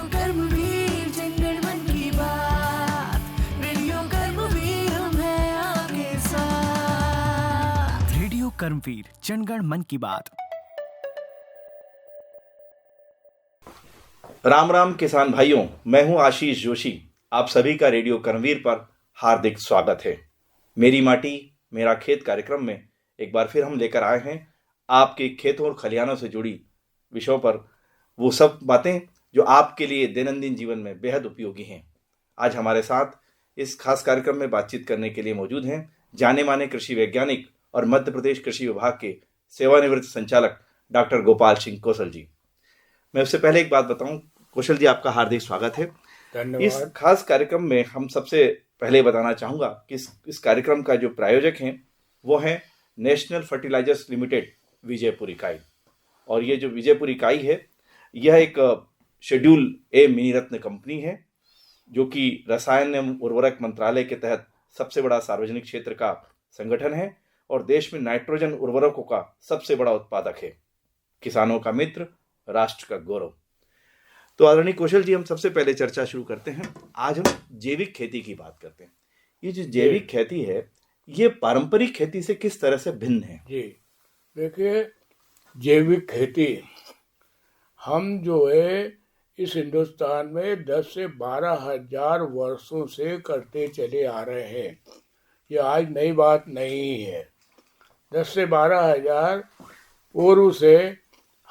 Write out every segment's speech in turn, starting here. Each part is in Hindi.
कर्मवीर जंगल मन की बात, रेडियो कर्मवीर हम हैं आपके साथ। रेडियो कर्मवीर जनगण मन की बात। राम राम किसान भाइयों, मैं हूं आशीष जोशी। आप सभी का रेडियो कर्मवीर पर हार्दिक स्वागत है। मेरी माटी मेरा खेत कार्यक्रम में एक बार फिर हम लेकर आए हैं आपके खेतों और खलिहानों से जुड़ी विषयों पर वो सब बातें जो आपके लिए दैनंदिन जीवन में बेहद उपयोगी हैं। आज हमारे साथ इस खास कार्यक्रम में बातचीत करने के लिए मौजूद हैं जाने माने कृषि वैज्ञानिक और मध्य प्रदेश कृषि विभाग के सेवानिवृत्त संचालक डॉक्टर गोपाल सिंह कौशल जी। मैं उससे पहले एक बात बताऊं, कौशल जी आपका हार्दिक स्वागत है। धन्यवाद। इस खास कार्यक्रम में हम सबसे पहले बताना चाहूंगा कि इस कार्यक्रम का जो प्रायोजक हैं वो है नेशनल फर्टिलाइजर्स लिमिटेड विजयपुर इकाई। और ये जो विजयपुर इकाई है यह एक शेड्यूल ए मिनी रत्न कंपनी है जो कि रसायन एवं उर्वरक मंत्रालय के तहत सबसे बड़ा सार्वजनिक क्षेत्र का संगठन है और देश में नाइट्रोजन उर्वरकों का सबसे बड़ा उत्पादक है। किसानों का मित्र, राष्ट्र का गौरव। तो आदरणीय कौशल जी, हम सबसे पहले चर्चा शुरू करते हैं। आज हम जैविक खेती की बात करते हैं। ये जो जैविक खेती है ये पारंपरिक खेती से किस तरह से भिन्न है? जी देखिए, जैविक खेती हम जो है इस हिंदुस्तान में 10 से 12 हजार वर्षों से करते चले आ रहे हैं। ये आज नई बात नहीं है। 10 से 12 हजार पूर्व से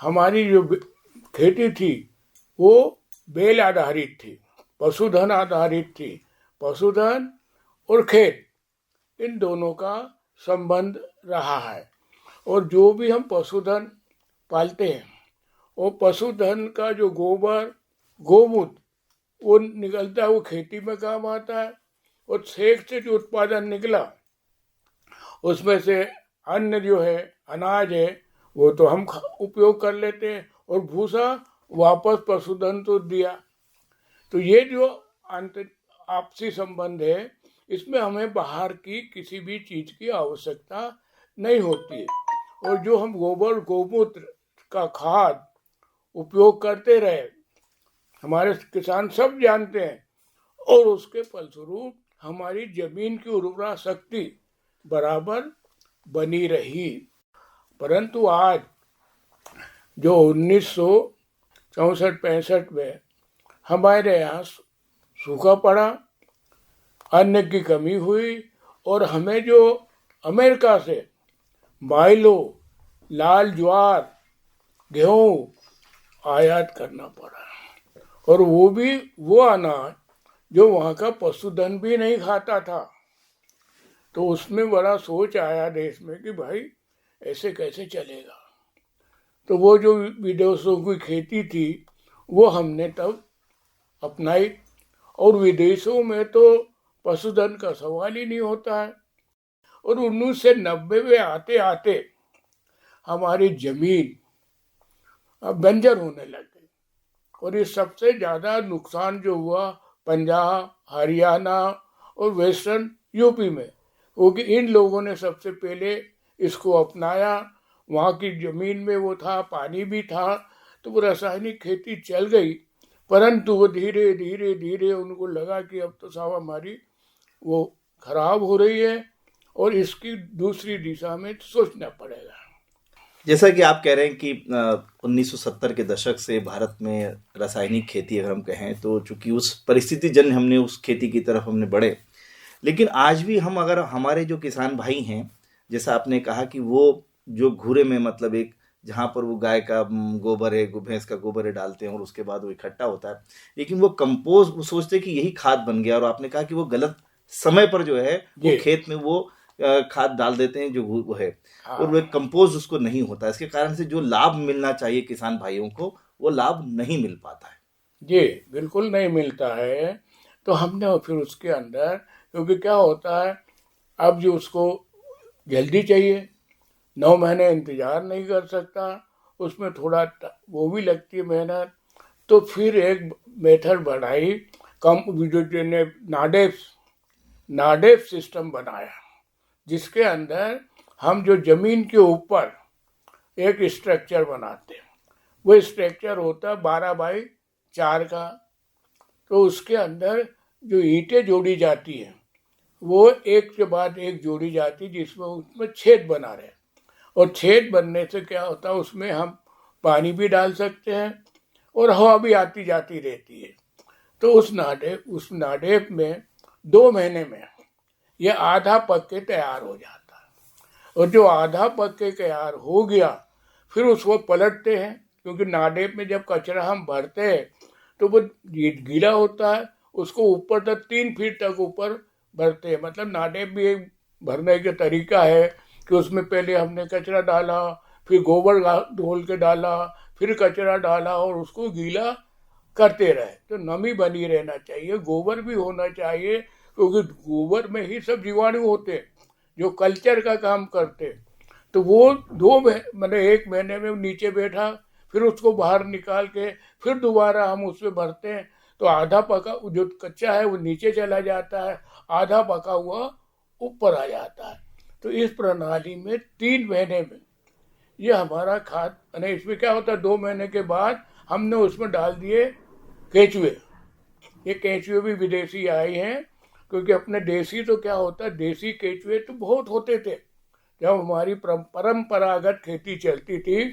हमारी जो खेती थी वो बैल आधारित थी, पशुधन आधारित थी। पशुधन और खेत, इन दोनों का संबंध रहा है। और जो भी हम पशुधन पालते हैं वो पशुधन का जो गोबर, गोमूत्र वो निकलता है, वो खेती में काम आता है। और सेक से जो उत्पादन निकला उसमें से अन्न जो है, अनाज है, वो तो हम उपयोग कर लेते हैं और भूसा वापस पशुधन तो दिया। तो ये जो आपसी संबंध है इसमें हमें बाहर की किसी भी चीज की आवश्यकता नहीं होती है। और जो हम गोबर गोमूत्र का खाद उपयोग करते रहे, हमारे किसान सब जानते हैं, और उसके फलस्वरूप हमारी जमीन की उर्वरा शक्ति बराबर बनी रही। परंतु आज जो 1964-65 में हमारे यहाँ सूखा पड़ा, अन्न की कमी हुई और हमें जो अमेरिका से माइलो, लाल ज्वार, गेहूँ आयात करना पड़ा। और वो भी वो अनाज जो वहाँ का पशुधन भी नहीं खाता था। तो उसमें बड़ा सोच आया देश में कि भाई ऐसे कैसे चलेगा। तो वो जो विदेशों की खेती थी वो हमने तब अपनाई। और विदेशों में तो पशुधन का सवाल ही नहीं होता है। और 1990 में आते आते हमारी जमीन अब बंजर होने लग गई। और ये सबसे ज़्यादा नुकसान जो हुआ पंजाब, हरियाणा और वेस्टर्न यूपी में, क्योंकि इन लोगों ने सबसे पहले इसको अपनाया। वहाँ की ज़मीन में वो था, पानी भी था, तो वो रासायनिक खेती चल गई। परंतु वो धीरे धीरे धीरे उनको लगा कि अब तो साहब हमारी वो खराब हो रही है और इसकी दूसरी दिशा में सोचना पड़ेगा। जैसा कि आप कह रहे हैं कि 1970 के दशक से भारत में रासायनिक खेती अगर हम कहें तो चूंकि उस परिस्थिति जन्य हमने उस खेती की तरफ हमने बढ़े, लेकिन आज भी हम अगर हमारे जो किसान भाई हैं, जैसा आपने कहा कि वो जो घूरे में मतलब एक जहाँ पर वो गाय का गोबर है, भैंस का गोबर है डालते हैं और उसके बाद वो इकट्ठा होता है, लेकिन वो कंपोस्ट वो सोचते हैं कि यही खाद बन गया। और आपने कहा कि वो गलत समय पर जो है वो खेत में वो खाद डाल देते हैं जो वो है। हाँ। और वो कंपोस्ट उसको नहीं होता, इसके कारण से जो लाभ मिलना चाहिए किसान भाइयों को वो लाभ नहीं मिल पाता है। जी बिल्कुल नहीं मिलता है। तो हमने फिर उसके अंदर, क्योंकि क्या होता है अब जो उसको जल्दी चाहिए, 9 महीने इंतजार नहीं कर सकता, उसमें थोड़ा वो भी लगती है मेहनत। तो फिर एक मेथड बनाई, जो ने नाडेप सिस्टम बनाया, जिसके अंदर हम जो जमीन के ऊपर एक स्ट्रक्चर बनाते हैं, वो स्ट्रक्चर होता है 12 बाई चार का, तो उसके अंदर जो ईंटें जोड़ी जाती हैं वो एक के बाद एक जोड़ी जाती, जिसमें उसमें छेद बना रहे। और छेद बनने से क्या होता है, उसमें हम पानी भी डाल सकते हैं और हवा भी आती जाती रहती है। तो उस नाडेप में 2 महीने में ये आधा पक के तैयार हो जाता है। और जो आधा पक के तैयार हो गया फिर उसको पलटते हैं, क्योंकि नाडेप में जब कचरा हम भरते हैं तो वो गीला होता है, उसको ऊपर तक 3 फीट तक ऊपर भरते हैं। मतलब नाडेप भी एक भरने का तरीका है कि उसमें पहले हमने कचरा डाला, फिर गोबर घोल के डाला, फिर कचरा डाला और उसको गीला करते रहे। तो नमी बनी रहना चाहिए, गोबर भी होना चाहिए, क्योंकि गोबर में ही सब जीवाणु होते हैं जो कल्चर का काम करते हैं। तो वो 1 महीने में नीचे बैठा, फिर उसको बाहर निकाल के फिर दोबारा हम उसमें भरते हैं। तो आधा पका जो कच्चा है वो नीचे चला जाता है, आधा पका हुआ ऊपर आ जाता है। तो इस प्रणाली में 3 महीने में ये हमारा खाद, यानी इसमें क्या होता है, 2 महीने के बाद हमने उसमें डाल दिए केंचुए। ये केंचुए भी विदेशी आए हैं, क्योंकि अपने देसी तो क्या होता है, देसी केंचुए तो बहुत होते थे। जब हमारी परंपरागत खेती चलती थी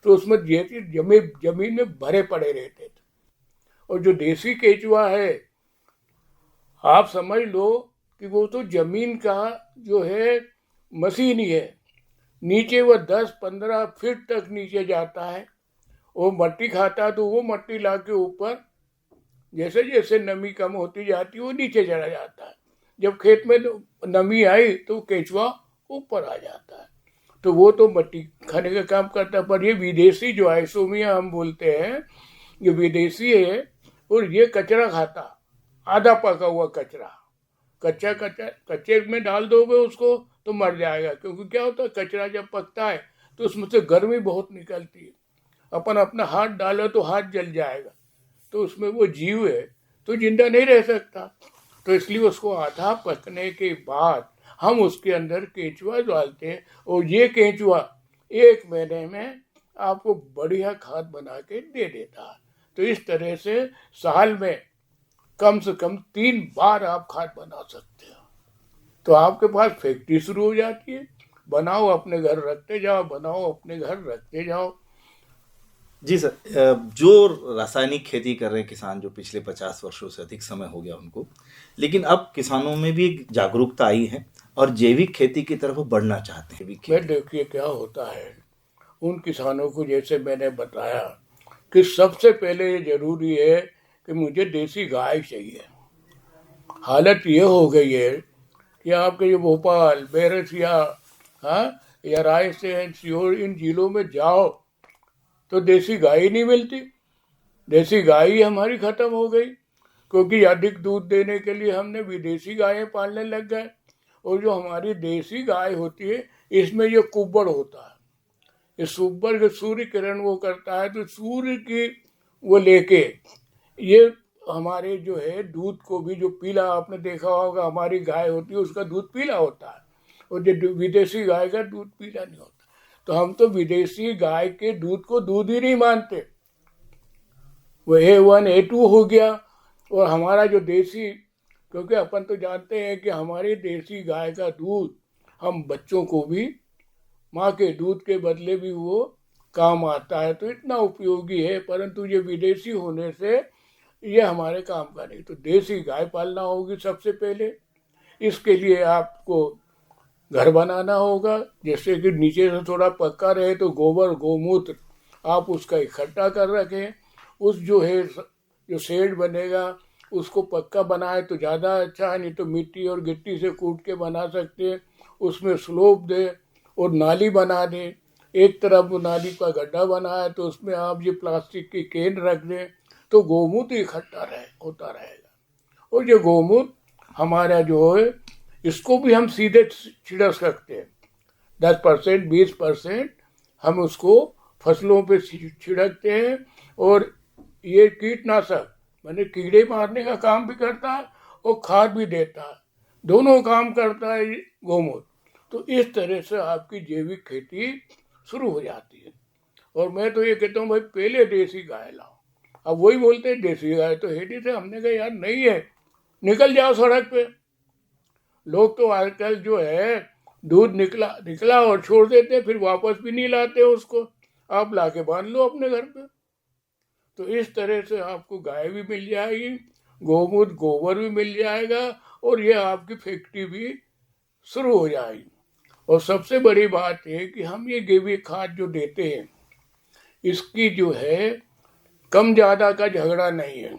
तो उसमें जमीन में भरे पड़े रहते थे। और जो देसी केंचुआ है, आप समझ लो कि वो तो जमीन का जो है मशीन ही है। नीचे वो 10-15 फीट तक नीचे जाता है, वो मट्टी खाता है, तो वो मट्टी ला के ऊपर जैसे जैसे नमी कम होती जाती है वो नीचे चला जाता है। जब खेत में नमी आई तो केंचुआ ऊपर आ जाता है। तो वो तो मट्टी खाने का काम करता है। पर ये विदेशी जो आइसोमिया हम बोलते हैं, ये विदेशी है और ये कचरा खाता, आधा पका हुआ कचरा। कच्चे में डाल दोगे उसको तो मर जाएगा, क्योंकि क्या होता है, कचरा जब पकता है तो उसमें से गर्मी बहुत निकलती है। अपन अपना हाथ डालो तो हाथ जल जाएगा, तो उसमें वो जीव है तो जिंदा नहीं रह सकता। तो इसलिए उसको आधा पकने के बाद हम उसके अंदर केंचुआ डालते हैं, और ये केंचुआ 1 महीने में आपको बढ़िया खाद बना के दे देता है। तो इस तरह से साल में कम से कम 3 बार आप खाद बना सकते हो। तो आपके पास फैक्ट्री शुरू हो जाती है, बनाओ अपने घर रखते जाओ, बनाओ अपने घर रखते जाओ। जी सर, जो रासायनिक खेती कर रहे हैं किसान, जो पिछले 50 वर्षों से अधिक समय हो गया उनको, लेकिन अब किसानों में भी एक जागरूकता आई है और जैविक खेती की तरफ बढ़ना चाहते हैं। मैं देखिए क्या होता है, उन किसानों को जैसे मैंने बताया कि सबसे पहले ये जरूरी है कि मुझे देसी गाय चाहिए। हालत ये हो गई है कि आपके ये भोपाल, बैरसिया, हाँ, या रायसेन, सीहोर, इन जिलों में जाओ तो देसी गाय ही नहीं मिलती। देसी गाय ही हमारी खत्म हो गई, क्योंकि अधिक दूध देने के लिए हमने विदेशी गायें पालने लग गए। और जो हमारी देसी गाय होती है, इसमें ये कुब्बड़ होता है। इस कुब्बड़ के सूर्य किरण वो करता है, तो सूर्य की वो लेके ये हमारे जो है दूध को भी, जो पीला आपने देखा होगा, हमारी गाय होती है उसका दूध पीला होता है, और जो विदेशी गाय का दूध पीला नहीं होता। तो हम तो विदेशी गाय के दूध को दूध ही नहीं मानते। वो A1 A2 हो गया, और हमारा जो देसी, क्योंकि अपन तो जानते हैं कि हमारी देसी गाय का दूध हम बच्चों को भी माँ के दूध के बदले भी वो काम आता है, तो इतना उपयोगी है। परंतु ये विदेशी होने से ये हमारे काम का नहीं। तो देसी गाय पालना होगी सबसे पहले। इसके लिए आपको घर बनाना होगा, जैसे कि नीचे से थोड़ा पक्का रहे, तो गोबर गोमूत्र आप उसका इकट्ठा कर रखें। उस जो है जो शेड बनेगा उसको पक्का बनाए तो ज़्यादा अच्छा है, नहीं तो मिट्टी और गिट्टी से कूट के बना सकते हैं। उसमें स्लोप दे और नाली बना दें। एक तरफ नाली का गड्ढा बनाए तो उसमें आप ये प्लास्टिक की कैन रख दें, तो गोमूत्र इकट्ठा होता रहेगा। और ये गोमूत्र हमारा जो है, इसको भी हम सीधे छिड़क सकते हैं। 10% 20% हम उसको फसलों पे छिड़कते हैं। और ये कीटनाशक माने कीड़े मारने का काम भी करता है और खाद भी देता है, दोनों काम करता है ये गोमूत्र। तो इस तरह से आपकी जैविक खेती शुरू हो जाती है। और मैं तो ये कहता हूँ भाई, पहले देसी गाय लाओ, अब वही बोलते हैं देसी गाय तो है नहीं। हमने कहा यार नहीं है, निकल जाओ सड़क पे। लोग तो आजकल जो है दूध निकला और छोड़ देते, फिर वापस भी नहीं लाते उसको। आप लाके बांध लो अपने घर पे। तो इस तरह से आपको गाय भी मिल जाएगी, गोमूत्र गोबर भी मिल जाएगा, और ये आपकी फैक्ट्री भी शुरू हो जाएगी। और सबसे बड़ी बात है कि हम ये जैविक खाद जो देते हैं, इसकी जो है कम ज़्यादा का झगड़ा नहीं है।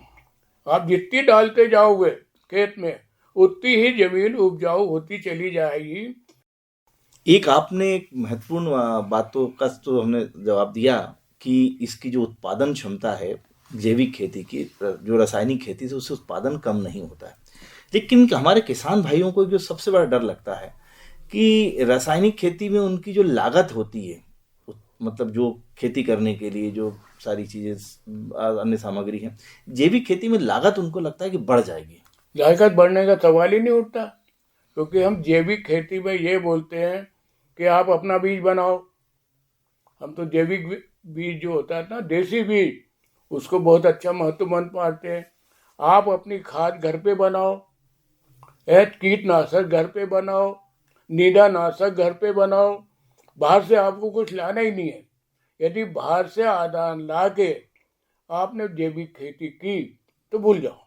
आप जितनी डालते जाओगे खेत में, उतनी ही जमीन उपजाऊ होती चली जाएगी। एक आपने एक महत्वपूर्ण बातों का तो हमने जवाब दिया कि इसकी जो उत्पादन क्षमता है जैविक खेती की, जो रासायनिक खेती से उससे उत्पादन कम नहीं होता है। लेकिन हमारे किसान भाइयों को जो सबसे बड़ा डर लगता है कि रासायनिक खेती में उनकी जो लागत होती है, मतलब जो खेती करने के लिए जो सारी चीज़ें अन्य सामग्री है, जैविक खेती में लागत उनको लगता है कि बढ़ जाएगी। लागत बढ़ने का सवाल ही नहीं उठता, क्योंकि हम जैविक खेती में ये बोलते हैं कि आप अपना बीज बनाओ। हम तो जैविक बीज जो होता है ना, देसी बीज, उसको बहुत अच्छा महत्व मानते हैं। आप अपनी खाद घर पे बनाओ, कीटनाशक घर पे बनाओ, नीदानाशक घर पे बनाओ। बाहर से आपको कुछ लाना ही नहीं है। यदि बाहर से आदान ला के आपने जैविक खेती की तो भूल जाओ,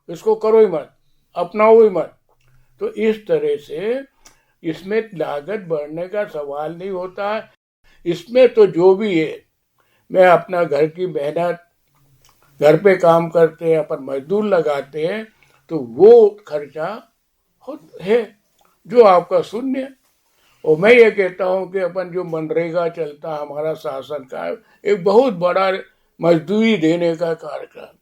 इसको करो ही मत, अपनाओ ही मत। तो इस तरह से इसमें लागत बढ़ने का सवाल नहीं होता है। इसमें तो जो भी है, मैं अपना घर की मेहनत, घर पे काम करते हैं, अपन मजदूर लगाते हैं, तो वो खर्चा है जो आपका शून्य है। और मैं ये कहता हूँ कि अपन जो मनरेगा चलता है हमारा शासन का, एक बहुत बड़ा मजदूरी देने का कार्यक्रम।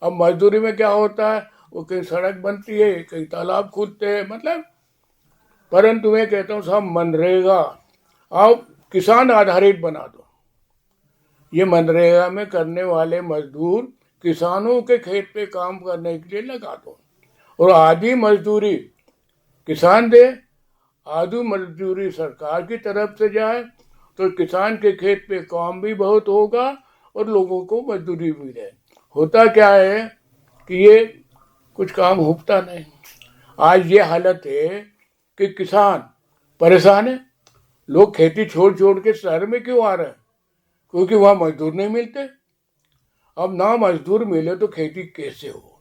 अब मजदूरी में क्या होता है, वो कहीं सड़क बनती है, कहीं तालाब खुदते हैं, मतलब। परंतु मैं कहता हूँ सब मनरेगा आप किसान आधारित बना दो। ये मनरेगा में करने वाले मजदूर किसानों के खेत पे काम करने के लिए लगा दो, और आधी मजदूरी किसान दे, आधी मजदूरी सरकार की तरफ से जाए, तो किसान के खेत पे काम भी बहुत होगा और लोगों को मजदूरी भी मिले। होता क्या है कि ये कुछ काम होता नहीं। आज ये हालत है कि किसान परेशान है। लोग खेती छोड़ छोड़ के शहर में क्यों आ रहे हैं? क्योंकि वहाँ मजदूर नहीं मिलते। अब ना मजदूर मिले तो खेती कैसे हो?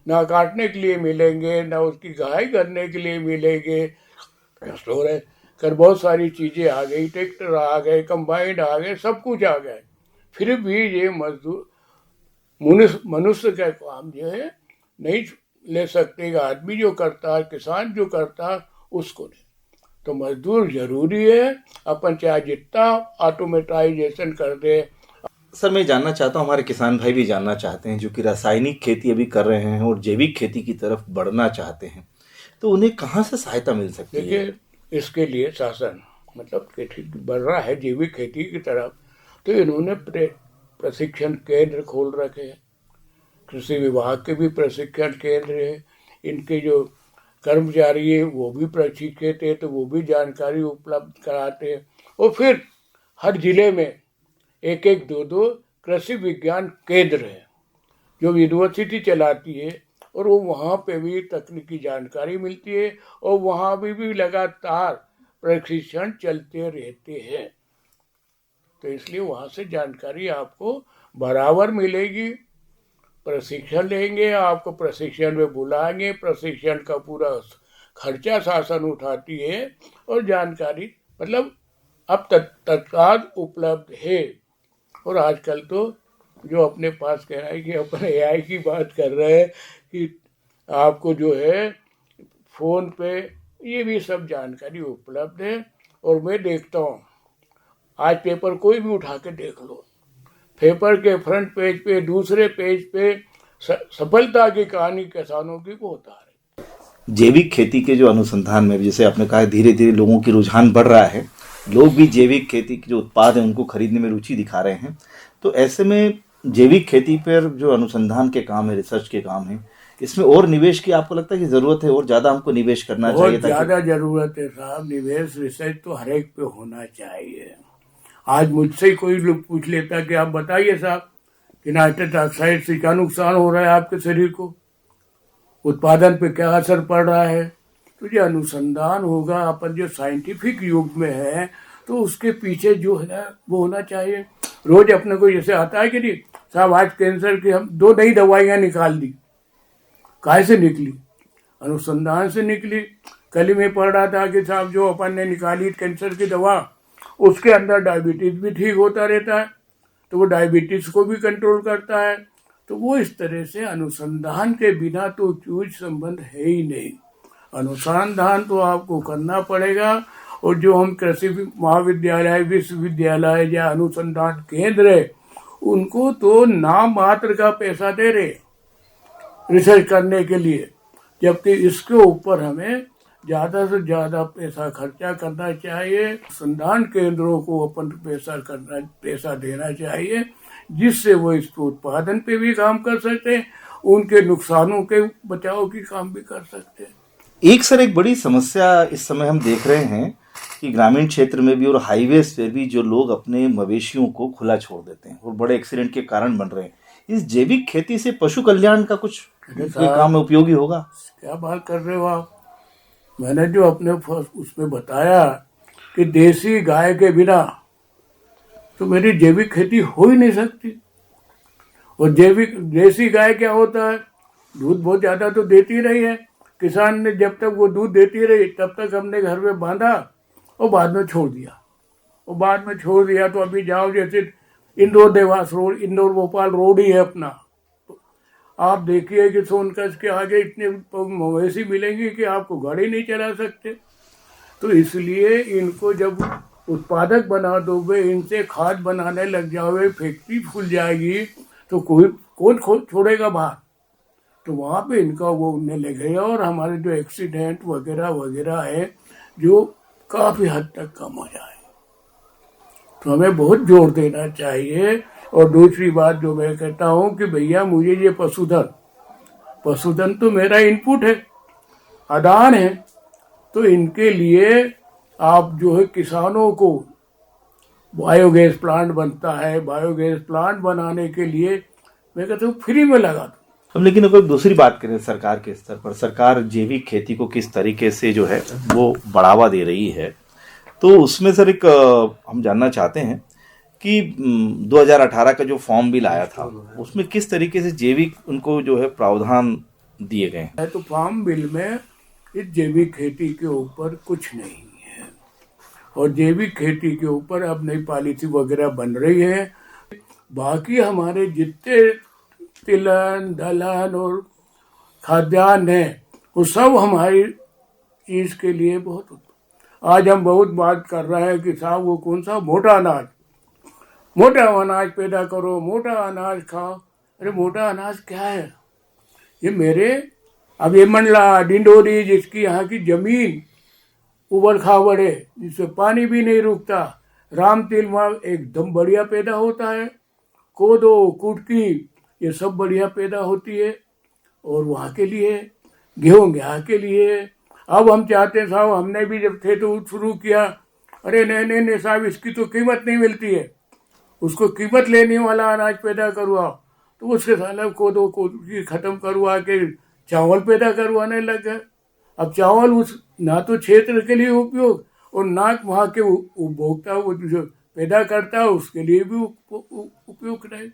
ना काटने के लिए मिलेंगे, ना उसकी गहाई करने के लिए मिलेंगे। स्टोर है कर, बहुत सारी चीज़ें आ गई, ट्रैक्टर आ गए, कंबाइंड आ गए, सब कुछ आ गए, फिर भी ये मजदूर मनुष्य का काम जो है नहीं ले सकते। आदमी जो करता है, किसान जो करता है, उसको नहीं। तो मजदूर जरूरी है। अपन चाहे जितना ऑटोमेटाइजेशन कर दे। सर, मैं जानना चाहता हूँ, हमारे किसान भाई भी जानना चाहते हैं जो कि रासायनिक खेती अभी कर रहे हैं और जैविक खेती की तरफ बढ़ना चाहते हैं, तो उन्हें कहाँ से सहायता मिल सकती है? देखिए, इसके लिए शासन मतलब खेती बढ़ रहा है जैविक खेती की तरफ, तो इन्होंने प्रशिक्षण केंद्र खोल रखे हैं। कृषि विभाग के भी प्रशिक्षण केंद्र है। इनके जो कर्मचारी है वो भी प्रशिक्षित है, तो वो भी जानकारी उपलब्ध कराते हैं। और फिर हर जिले में एक एक दो कृषि विज्ञान केंद्र है जो यूनिवर्सिटी चलाती है, और वो वहाँ पे भी तकनीकी जानकारी मिलती है, और वहाँ भी लगातार प्रशिक्षण चलते रहते हैं। तो इसलिए वहाँ से जानकारी आपको बराबर मिलेगी। प्रशिक्षण लेंगे, आपको प्रशिक्षण में बुलाएंगे, प्रशिक्षण का पूरा खर्चा शासन उठाती है, और जानकारी मतलब अब तत्काल उपलब्ध है। और आजकल तो जो अपने पास कह रहा है कि अपन AI की बात कर रहे हैं कि आपको जो है फ़ोन पे ये भी सब जानकारी उपलब्ध है। और मैं देखता हूँ, आज पेपर कोई भी उठा के देख लो, पेपर के फ्रंट पेज पे, दूसरे पेज पे सफलता की कहानी किसानों की को होता है। जैविक खेती के जो अनुसंधान में, जैसे आपने कहा, धीरे धीरे लोगों की रुझान बढ़ रहा है, लोग भी जैविक खेती के जो उत्पाद हैं उनको खरीदने में रुचि दिखा रहे हैं। तो ऐसे में जैविक खेती पर जो अनुसंधान के काम है, रिसर्च के काम है, इसमें और निवेश की आपको लगता है कि जरूरत है? और ज्यादा हमको निवेश करना चाहिए? बहुत ज्यादा जरूरत है साहब। निवेश रिसर्च तो हर एक पे होना चाहिए। आज मुझसे कोई लोग पूछ लेता कि आप बताइए साहब कि नाइट्रस ऑक्साइड से क्या नुकसान हो रहा है आपके शरीर को, उत्पादन पे क्या असर पड़ रहा है। तो ये अनुसंधान होगा, अपन जो साइंटिफिक युग में है तो उसके पीछे जो है ना वो होना चाहिए। रोज अपने को जैसे आता है कि नहीं साहब आज कैंसर की हम 2 नई दवाइयाँ निकाल दी, काहे से निकली? अनुसंधान से निकली। कल ही मैं पढ़ रहा था कि साहब जो अपन ने निकाली कैंसर की दवा उसके अंदर डायबिटीज भी ठीक होता रहता है, तो वो डायबिटीज को भी कंट्रोल करता है। तो वो इस तरह से अनुसंधान के बिना तो चूज संबंध है ही नहीं। अनुसंधान तो आपको करना पड़ेगा। और जो हम कृषि महाविद्यालय, विश्वविद्यालय या अनुसंधान केंद्र है उनको तो नाम मात्र का पैसा दे रहे रिसर्च करने के लिए, जबकि इसके ऊपर हमें ज़्यादा से ज़्यादा पैसा खर्चा करना चाहिए। अनुसंधान केंद्रों को अपन पैसा देना चाहिए, जिससे वो इस उत्पादन पे भी काम कर सकते हैं, उनके नुकसानों के बचाव की काम भी कर सकते हैं। एक बड़ी समस्या इस समय हम देख रहे हैं कि ग्रामीण क्षेत्र में भी और हाईवेज पे भी जो लोग अपने मवेशियों को खुला छोड़ देते हैं और बड़े एक्सीडेंट के कारण बन रहे हैं। इस जैविक खेती से पशु कल्याण का कुछ काम में उपयोगी होगा? क्या बात कर रहे हो आप? मैंने जो अपने उसमें बताया कि देसी गाय के बिना तो मेरी जैविक खेती हो ही नहीं सकती। और देसी गाय क्या होता है, दूध बहुत ज्यादा तो देती रही है। किसान ने जब तक वो दूध देती रही तब तक हमने घर में बांधा और बाद में छोड़ दिया। तो अभी जाओ जैसे इंदौर देवास रोड, इंदौर भोपाल रोड ही है अपना, तो आप देखिए कि सोनकच्छ के आगे इतने मवेशी मिलेंगे कि आपको गाड़ी नहीं चला सकते। तो इसलिए इनको जब उत्पादक बना दोगे, इनसे खाद बनाने लग जाओगे, फैक्ट्री खुल जाएगी तो कौन छोड़ेगा बाहर। तो वहाँ पे इनका वो उड़ने लगेगा और हमारे जो एक्सीडेंट वगैरह है जो काफ़ी हद तक कम हो जाए। तो हमें बहुत जोर देना चाहिए। और दूसरी बात जो मैं कहता हूँ कि भैया मुझे ये पशुधन तो मेरा इनपुट है, आदान है, तो इनके लिए आप जो है किसानों को बायोगैस प्लांट बनता है, बायोगैस प्लांट बनाने के लिए मैं कहता हूँ फ्री में लगा दो। हम लेकिन अगर दूसरी बात करें सरकार के स्तर पर, सरकार जैविक खेती को किस तरीके से जो है वो बढ़ावा दे रही है, तो उसमें सर एक हम जानना चाहते हैं कि 2018 का जो फॉर्म बिल आया था उसमें किस तरीके से जैविक उनको जो है प्रावधान दिए गए हैं। तो फॉर्म बिल में इस जैविक खेती के ऊपर कुछ नहीं है और जैविक खेती के ऊपर अब नई पॉलिसी वगैरह बन रही है। बाकी हमारे जितने तिलहन दलहन और खाद्यान्न है वो सब हमारी चीज के लिए बहुत। आज हम बहुत बात कर रहे हैं कि साहब वो कौन सा मोटा अनाज पैदा करो, मोटा अनाज खाओ। अरे मोटा अनाज क्या है? ये अब ये मंडला डिंडोरी जिसकी यहाँ की जमीन उबड़ खाबड़ है, जिससे पानी भी नहीं रुकता, राम तिल वहाँ एकदम बढ़िया पैदा होता है, कोदो कुटकी ये सब बढ़िया पैदा होती है। और वहाँ के लिए गेहूँ यहाँ के लिए। अब हम चाहते हैं साहब, हमने भी जब थे तो शुरू किया, अरे नहीं साहब इसकी तो कीमत नहीं मिलती है, उसको कीमत लेने वाला अनाज पैदा करवाओ। तो उसके साला कोदो की खत्म करवा के चावल पैदा करवाने लग गए। अब चावल उस ना तो क्षेत्र के लिए उपयोग और ना वहाँ के उपभोक्ता वो जो पैदा करता है उसके लिए भी उपयोग रहे।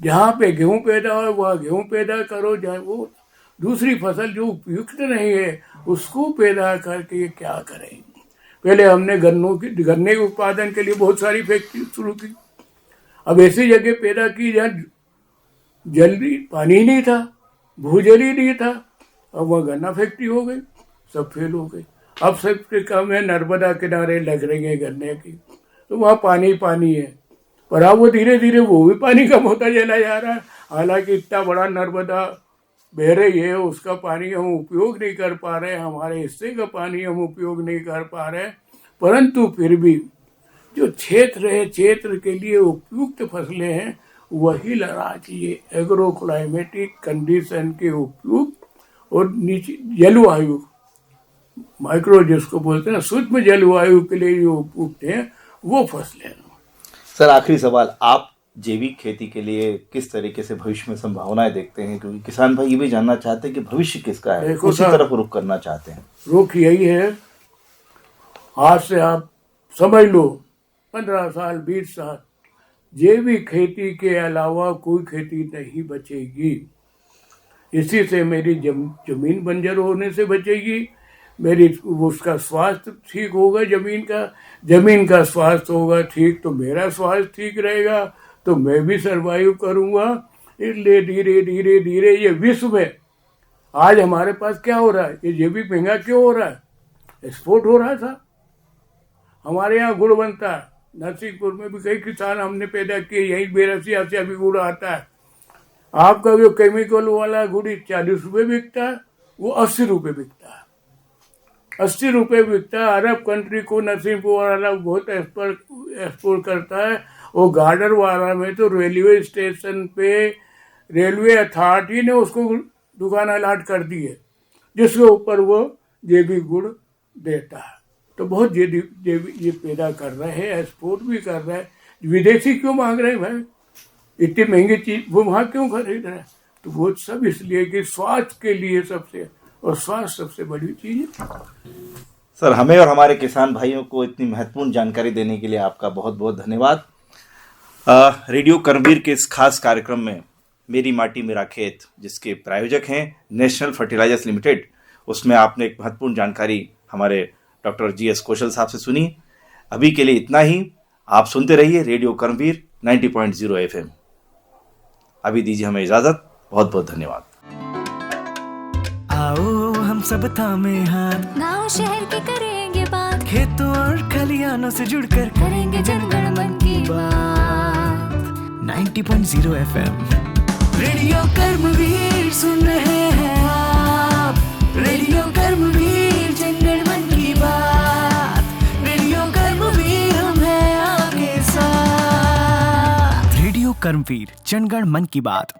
जहाँ पे गेहूँ पैदा हो वहाँ गेहूँ पैदा करो, जहाँ वो दूसरी फसल जो उपयुक्त नहीं है उसको पैदा करके क्या करें। पहले हमने गन्ने के उत्पादन के लिए बहुत सारी फैक्ट्री शुरू की। अब ऐसी जगह पैदा की जहाँ जल्दी पानी नहीं था, भूजल ही नहीं था, अब वहाँ गन्ना फैक्ट्री हो गई, सब फेल हो गई। अब सबके काम है नर्मदा किनारे लग रही है गन्ने की, तो वहाँ पानी है, पर अब वो धीरे धीरे वो भी पानी कम होता चला जा रहा है। हालांकि इतना बड़ा नर्मदा बह रही है, उसका पानी हम उपयोग नहीं कर पा रहे, हमारे हिस्से का पानी हम उपयोग नहीं कर पा रहे, परंतु फिर भी जो क्षेत्र है क्षेत्र के लिए उपयुक्त फसलें हैं वही लगाना चाहिए। एग्रो क्लाइमेटिक कंडीशन के उपयुक्त और नीचे जलवायु माइक्रो जिसको बोलते हैं सूक्ष्म जलवायु के लिए जो उपयुक्त है वो फसलें। सर आखिरी सवाल, आप जैविक खेती के लिए किस तरीके से भविष्य में संभावनाएं देखते हैं, क्योंकि किसान भाई ये भी जानना चाहते हैं कि भविष्य किसका है, देखो उसी साहब, तरफ रुख करना चाहते हैं। रुख यही है, आज से आप समझ लो 15 साल 20 साल जैविक खेती के अलावा कोई खेती नहीं बचेगी। इसी से मेरी जमीन बंजर होने से बचेगी, मेरी उसका स्वास्थ्य ठीक होगा, जमीन का स्वास्थ्य होगा ठीक तो मेरा स्वास्थ्य ठीक रहेगा, तो मैं भी सरवाइव करूँगा। इसलिए धीरे धीरे धीरे ये विश्व में आज हमारे पास क्या हो रहा है, ये जैविक महंगा क्यों हो रहा है? एक्सपोर्ट हो रहा था। हमारे यहाँ गुड़ बनता है, नरसिंहपुर में भी कई किसान हमने पैदा किए, यही 82 अभी गुड़ आता है। आपका जो केमिकल वाला गुड़ 40 रुपये बिकता है, वो 80 रुपये बिकता है। 80 रुपये बिकता है। अरब कंट्री को नरसिंहपुर वाला बहुत एक्सपोर्ट करता है। वो गार्डर वाला में तो रेलवे स्टेशन पे रेलवे अथॉरिटी ने उसको दुकान अलाट कर दी है, जिसके ऊपर वो जैविक गुड़ देता है। तो बहुत जैविक ये पैदा कर रहे हैं, एक्सपोर्ट भी कर रहे हैं। विदेशी क्यों मांग रहे हैं भाई, इतनी महंगी चीज वो वहाँ क्यों खरीद रहे हैं? तो वो सब इसलिए कि स्वास्थ्य के लिए सबसे, और स्वास्थ्य सबसे बड़ी चीज है। सर, हमें और हमारे किसान भाइयों को इतनी महत्वपूर्ण जानकारी देने के लिए आपका बहुत बहुत धन्यवाद। रेडियो कर्मवीर के इस खास कार्यक्रम में मेरी माटी मेरा खेत, जिसके प्रायोजक हैं नेशनल फर्टिलाइजर्स लिमिटेड, उसमें आपने एक महत्वपूर्ण जानकारी हमारे डॉक्टर GS कौशल साहब से सुनी। अभी के लिए इतना ही। आप सुनते रहिए रेडियो कर्मवीर 90.0 FM। अभी दीजिए हमें इजाजत। बहुत बहुत धन्यवाद। आओ हम सब थामे हाथ, गाँव शहर के करेंगे बात, खेतों और खलियानों से जुड़कर करेंगे जनगण मन की बात। 90.0 FM। रेडियो कर्मवीर सुन रहे हैं आप, रेडियो कर्मवीर जनगण मन की बात। रेडियो कर्मवीर हम हैं आपके साथ। रेडियो कर्मवीर जनगण मन की बात।